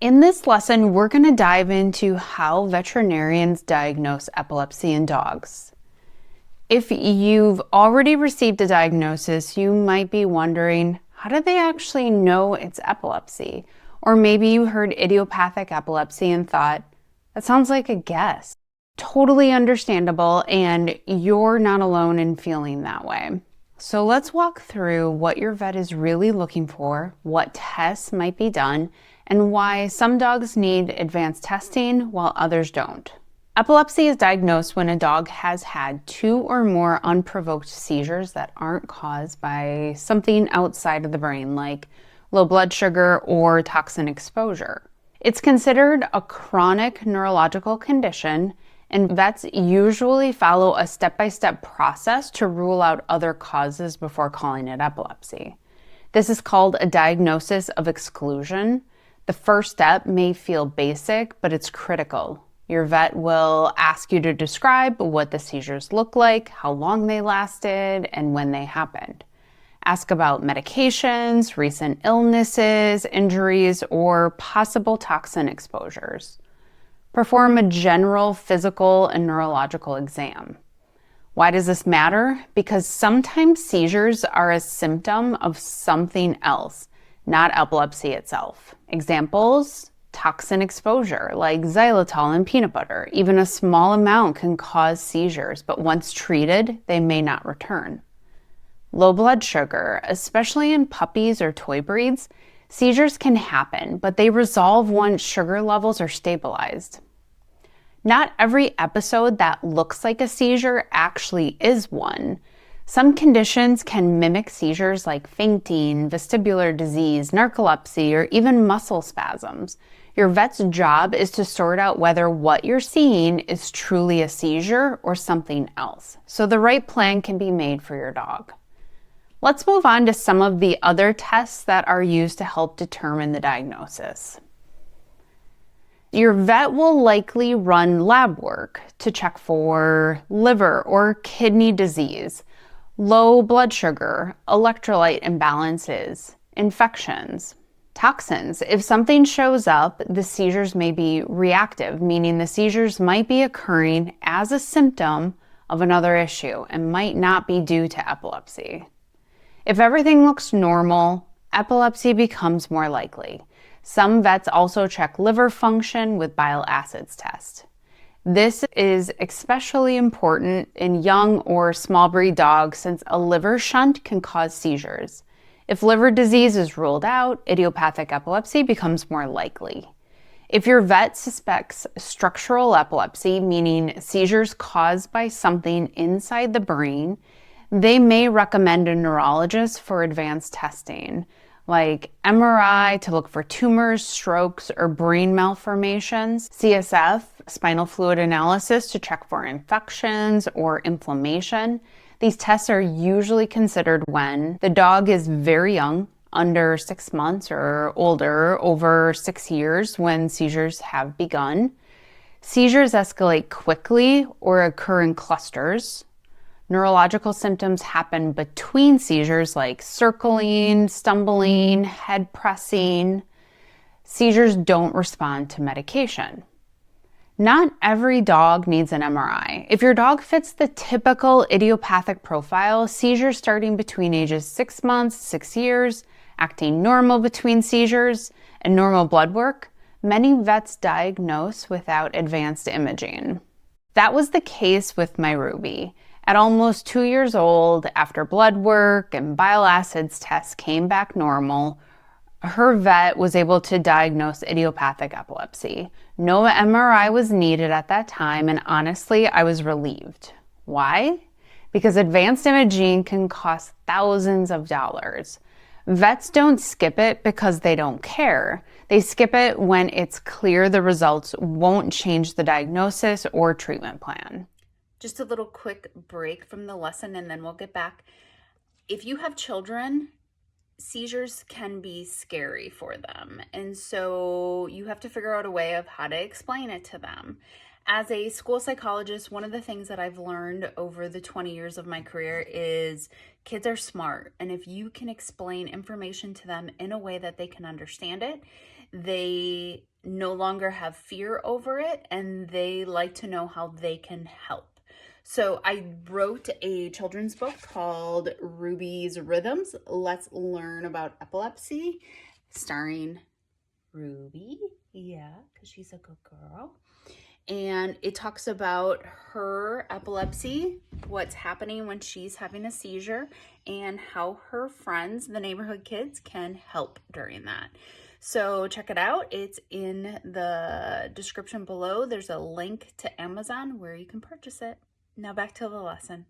In this lesson, we're going to dive into how veterinarians diagnose epilepsy in dogs. If you've already received a diagnosis, you might be wondering, how do they actually know it's epilepsy? Or maybe you heard idiopathic epilepsy and thought, that sounds like a guess. Totally understandable, and you're not alone in feeling that way. So let's walk through what your vet is really looking for, what tests might be done, and why some dogs need advanced testing while others don't. Epilepsy is diagnosed when a dog has had 2 or more unprovoked seizures that aren't caused by something outside of the brain, like low blood sugar or toxin exposure. It's considered a chronic neurological condition, and vets usually follow a step-by-step process to rule out other causes before calling it epilepsy. This is called a diagnosis of exclusion. The first step may feel basic, but it's critical. Your vet will ask you to describe what the seizures look like, how long they lasted, and when they happened. Ask about medications, recent illnesses, injuries, or possible toxin exposures. Perform a general physical and neurological exam. Why does this matter? Because sometimes seizures are a symptom of something else, not epilepsy itself. Examples: toxin exposure, like xylitol in peanut butter. Even a small amount can cause seizures, but once treated, they may not return. Low blood sugar, especially in puppies or toy breeds, seizures can happen, but they resolve once sugar levels are stabilized. Not every episode that looks like a seizure actually is one. Some conditions can mimic seizures like fainting, vestibular disease, narcolepsy, or even muscle spasms. Your vet's job is to sort out whether what you're seeing is truly a seizure or something else, so the right plan can be made for your dog. Let's move on to some of the other tests that are used to help determine the diagnosis. Your vet will likely run lab work to check for liver or kidney disease, low blood sugar, electrolyte imbalances, infections, toxins. If something shows up, the seizures may be reactive, meaning the seizures might be occurring as a symptom of another issue and might not be due to epilepsy. If everything looks normal, epilepsy becomes more likely. Some vets also check liver function with bile acids test. This is especially important in young or small breed dogs since a liver shunt can cause seizures. If liver disease is ruled out, idiopathic epilepsy becomes more likely. If your vet suspects structural epilepsy, meaning seizures caused by something inside the brain, they may recommend a neurologist for advanced testing, like MRI to look for tumors, strokes, or brain malformations, CSF, spinal fluid analysis to check for infections or inflammation. These tests are usually considered when the dog is very young, under 6 months or older, over 6 years when seizures have begun. Seizures escalate quickly or occur in clusters. Neurological symptoms happen between seizures like circling, stumbling, head pressing. Seizures don't respond to medication. Not every dog needs an MRI. If your dog fits the typical idiopathic profile, seizures starting between ages 6 months, 6 years, acting normal between seizures, and normal blood work, many vets diagnose without advanced imaging. That was the case with my Ruby. At almost 2 years old, after blood work and bile acids tests came back normal, her vet was able to diagnose idiopathic epilepsy. No MRI was needed at that time, and honestly, I was relieved. Why? Because advanced imaging can cost thousands of dollars. Vets don't skip it because they don't care. They skip it when it's clear the results won't change the diagnosis or treatment plan. Just a little quick break from the lesson and then we'll get back. If you have children, seizures can be scary for them. And so you have to figure out a way of how to explain it to them. As a school psychologist, one of the things that I've learned over the 20 years of my career is kids are smart. And if you can explain information to them in a way that they can understand it, they no longer have fear over it, and they like to know how they can help. So I wrote a children's book called Ruby's Rhythms. Let's learn about epilepsy, starring Ruby. Yeah, because she's a good girl. And it talks about her epilepsy, what's happening when she's having a seizure, and how her friends, the neighborhood kids, can help during that. So check it out. It's in the description below. There's a link to Amazon where you can purchase it. Now back to the lesson.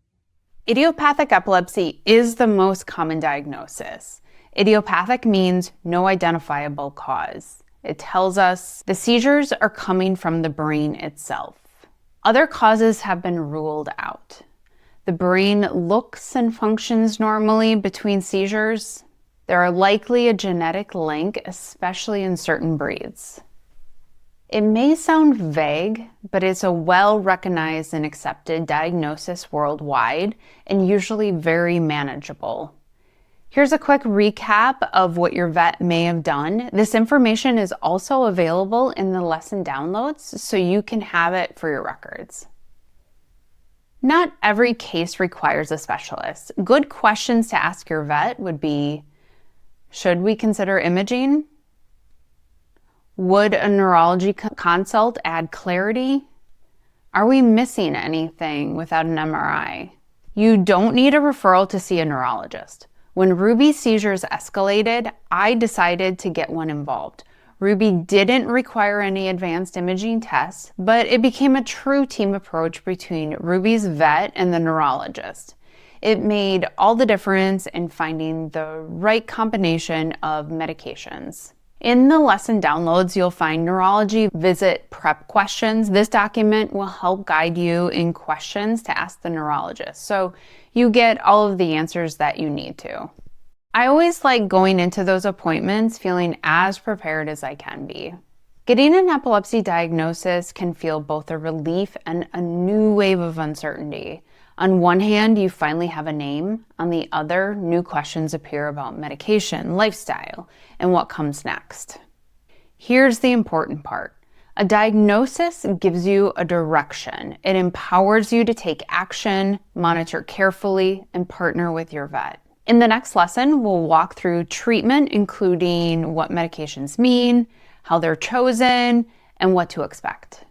Idiopathic epilepsy is the most common diagnosis. Idiopathic means no identifiable cause. It tells us the seizures are coming from the brain itself. Other causes have been ruled out. The brain looks and functions normally between seizures. There are likely a genetic link, especially in certain breeds. It may sound vague, but it's a well-recognized and accepted diagnosis worldwide and usually very manageable. Here's a quick recap of what your vet may have done. This information is also available in the lesson downloads, so you can have it for your records. Not every case requires a specialist. Good questions to ask your vet would be, should we consider imaging? Would a neurology consult add clarity? Are we missing anything without an MRI? You don't need a referral to see a neurologist. When Ruby's seizures escalated, I decided to get one involved. Ruby didn't require any advanced imaging tests, but it became a true team approach between Ruby's vet and the neurologist. It made all the difference in finding the right combination of medications. In the lesson downloads, you'll find neurology visit prep questions. This document will help guide you in questions to ask the neurologist, so you get all of the answers that you need to. I always like going into those appointments feeling as prepared as I can be. Getting an epilepsy diagnosis can feel both a relief and a new wave of uncertainty. On one hand, you finally have a name. On the other, new questions appear about medication, lifestyle, and what comes next. Here's the important part. A diagnosis gives you a direction. It empowers you to take action, monitor carefully, and partner with your vet. In the next lesson, we'll walk through treatment, including what medications mean, how they're chosen, and what to expect.